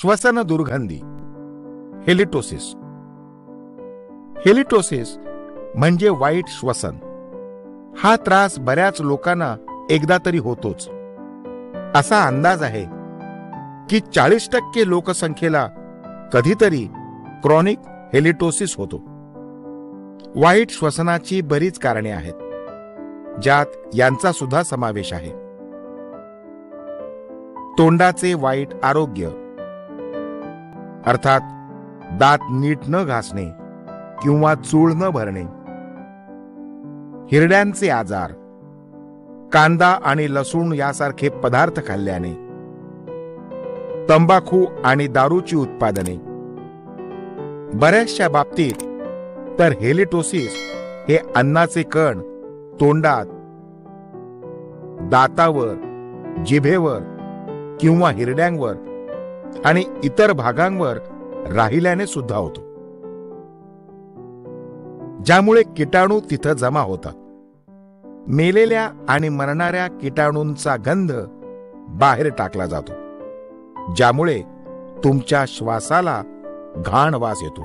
श्वसन दुर्गंधी, halitosis. Halitosis म्हणजे वाईट श्वसन. हा त्रास बऱ्याच लोकांना एकदा तरी होतोच. असा अंदाज आहे की 40% लोकसंख्येला कधीतरी क्रॉनिक हेलिटोसिस होतो. वाईट श्वसनाची बरीच कारणे आहेत, ज्यात यांचा सुद्धा समावेश आहे. तोंडाचे वाईट आरोग्य, अर्थात दात नीट न घासणे किंवा चूळ न भरणे. हिरड्यांचे आजार, कांदा आणि लसूण यासारखे पदार्थ खाल्ल्याने. तंबाखू आणि दारूची उत्पादने. बऱ्याचशा बाबतीत तर हेलिटोसिस हे अन्नाचे कण तोंडात, दातावर, जिभेवर किंवा हिरड्यांवर आणि इतर भागांवर राहिल्याने सुद्धा होतो, ज्यामुळे किटाणू तिथं जमा होतात. मेलेल्या आणि मरणाऱ्या किटाणूंचा गंध बाहेर टाकला जातो, ज्यामुळे तुमच्या श्वासाला घाण वास येतो.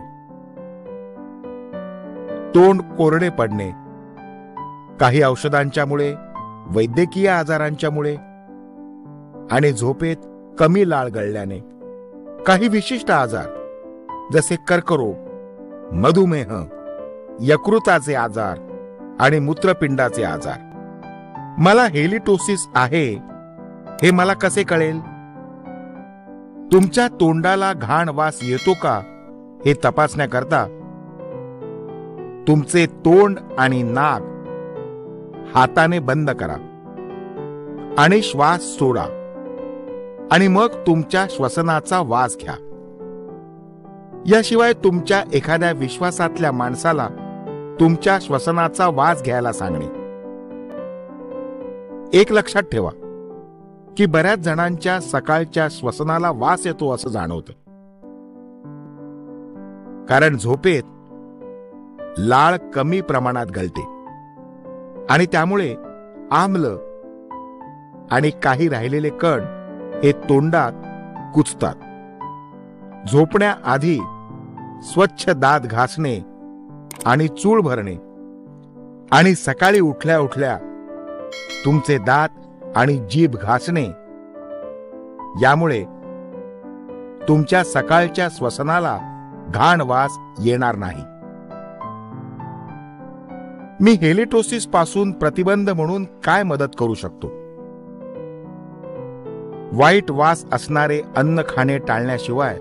तोंड कोरडे पडणे, काही औषधांच्यामुळे, वैद्यकीय आजारांच्यामुळे आणि झोपेत कमी लाळ गळल्याने. काही विशिष्ट आजार जसे कर्करोग, मधुमेह, यकृताचे आजार आणि मूत्रपिंडाचे आजार. मला हेलिटोसिस आहे हे मला कसे कळेल? तुमच्या तोंडाला घाण वास येतो का हे तपासण्याकरता तुमचे तोंड आणि नाक हाताने बंद करा आणि श्वास सोडा आणि मग तुमच्या श्वसनाचा वास घ्या. याशिवाय तुमच्या एखाद्या विश्वासातल्या माणसाला तुमच्या श्वसनाचा वास घ्यायला सांगणे. एक लक्षात ठेवा की बऱ्याच जणांच्या सकाळच्या श्वसनाला वास येतो असं जाणवतं, कारण झोपेत लाळ कमी प्रमाणात गळते आणि त्यामुळे आम्ल आणि काही राहिलेले कण हे तोंडात कुचतात. झोपण्याआधी स्वच्छ दात घासणे आणि चूळ भरणे आणि सकाळी उठल्या उठल्या तुमचे दात आणि जीभ घासणे, यामुळे तुमच्या सकाळच्या श्वसनाला घाण वास येणार नाही. मी हेलिटोसिस पासून प्रतिबंध म्हणून काय मदत करू शकतो? वाईट वास असणारे अन्न खाणे टाळण्याशिवाय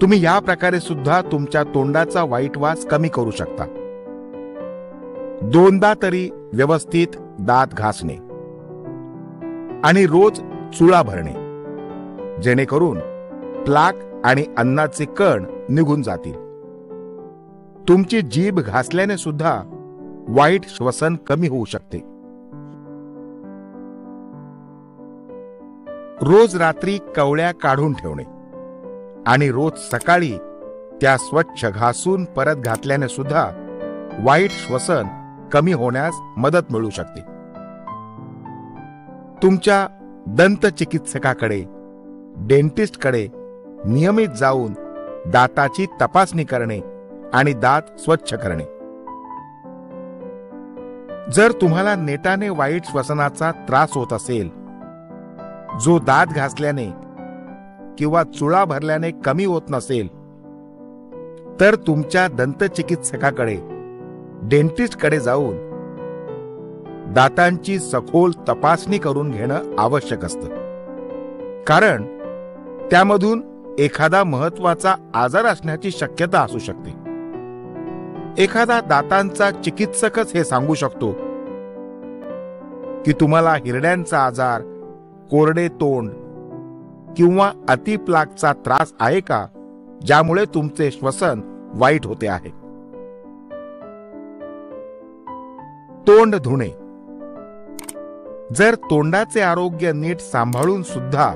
तुम्ही या प्रकारे सुद्धा तुमच्या तोंडाचा वाईट वास कमी करू शकता. 2दा तरी व्यवस्थित दात घासणे आणि रोज चुळा भरणे, जेणेकरून प्लाक आणि अन्नाचे कण निघून जातील. तुमची जीभ घासल्याने सुद्धा वाईट श्वसन कमी होऊ शकते. रोज रात्री कवळ्या काढून ठेवणे आणि रोज सकाळी त्या स्वच्छ घासून परत घातल्याने सुद्धा वाईट श्वसन कमी होण्यास मदत मिळू शकते. तुमच्या दंत चिकित्सकाकडे, डेंटिस्टकडे नियमित जाऊन दाताची तपासणी करणे आणि दात स्वच्छ करणे. जर तुम्हाला नेटाने वाईट श्वसनाचा त्रास होत असेल, जो दात घासल्याने किंवा चुळा भरल्याने कमी होत नसेल, तर तुमच्या दंतचिकित्सकाकडे, डेंटिस्टकडे जाऊन दातांची सखोल तपासणी करून घेणं आवश्यक असतं, कारण त्यामधून एखादा महत्वाचा आजार असण्याची शक्यता असू शकते. एखादा दातांचा चिकित्सकच हे सांगू शकतो की तुम्हाला हिरड्यांचा आजार, कोरडे तोंड किंवा अतिप्लाकचा त्रास आहे का, ज्यामुळे तुमचे श्वसन वाईट होते आहे. तोंड धुणे. जर तोंडाचे आरोग्य नीट सांभाळून सुद्धा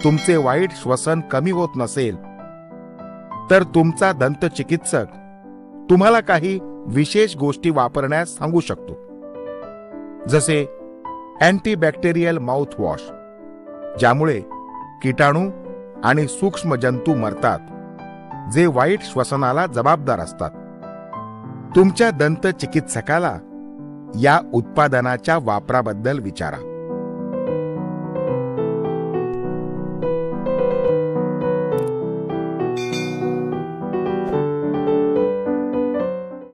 तुमचे वाईट श्वसन कमी होत नसेल, तर तुमचा दंतचिकित्सक तुम्हाला काही विशेष गोष्टी वापरण्यास सांगू शकतो, जसे अँटीबॅक्टेरियल माउथवॉश, ज्यामुळे किटाणू आणि सूक्ष्म जंतू मरतात, जे वाईट श्वसनाला जबाबदार असतात. तुमच्या दंत चिकित्सकाला या उत्पादनाच्या वापराबद्दल विचारा.